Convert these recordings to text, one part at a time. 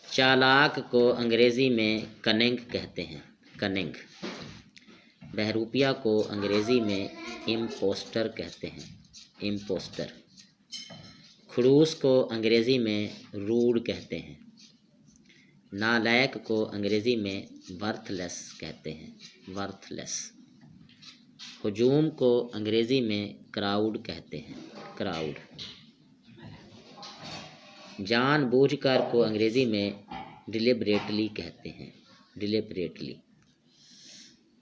चालाक को अंग्रेज़ी में कनिंग कहते हैं, कनिंग। बहरूपिया को अंग्रेज़ी में इम्पोस्टर कहते हैं, इम्पोस्टर। खड़ूस को अंग्रेज़ी में रूड कहते हैं। नालायक को अंग्रेज़ी में वर्थलेस कहते हैं, वर्थलेस। हजूम को अंग्रेज़ी में क्राउड कहते हैं, क्राउड। जानबूझकर को अंग्रेज़ी में डिलिबरेटली कहते हैं, डिलिबरेटली।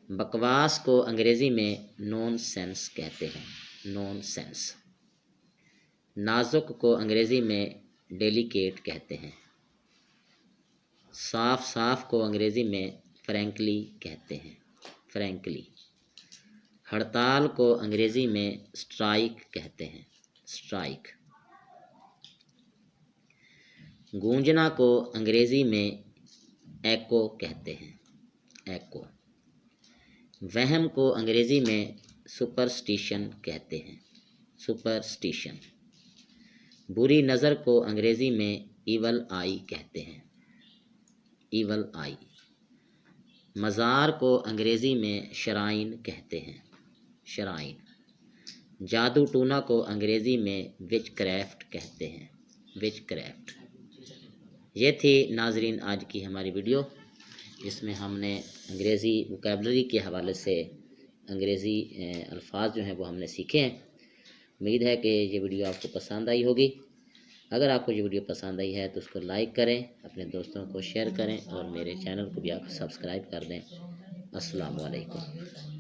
बकवास को अंग्रेज़ी में नॉनसेंस कहते हैं, नॉनसेंस। नाजुक को अंग्रेज़ी में डेलिकेट कहते हैं। साफ साफ को अंग्रेज़ी में फ्रैंकली कहते हैं, फ्रैंकली। हड़ताल को अंग्रेज़ी में स्ट्राइक कहते हैं, स्ट्राइक। गूंजना को अंग्रेज़ी में एको कहते हैं, एको। वहम को अंग्रेज़ी में सुपरस्टिशन कहते हैं, सुपरस्टिशन। बुरी नज़र को अंग्रेज़ी में ईवल आई कहते हैं, ईवल आई। मज़ार को अंग्रेज़ी में शराइन कहते हैं, शराइन। जादू टूना को अंग्रेज़ी में विच क्राफ्ट कहते हैं, विच क्राफ्ट। ये थी नाजरीन आज की हमारी वीडियो, जिसमें हमने अंग्रेज़ी वोकैबलरी के हवाले से अंग्रेज़ी अल्फाज जो हैं वो हमने सीखे हैं। उम्मीद है कि ये वीडियो आपको पसंद आई होगी। अगर आपको ये वीडियो पसंद आई है तो उसको लाइक करें, अपने दोस्तों को शेयर करें और मेरे चैनल को भी आप सब्सक्राइब कर दें। अस्सलाम वालेकुम।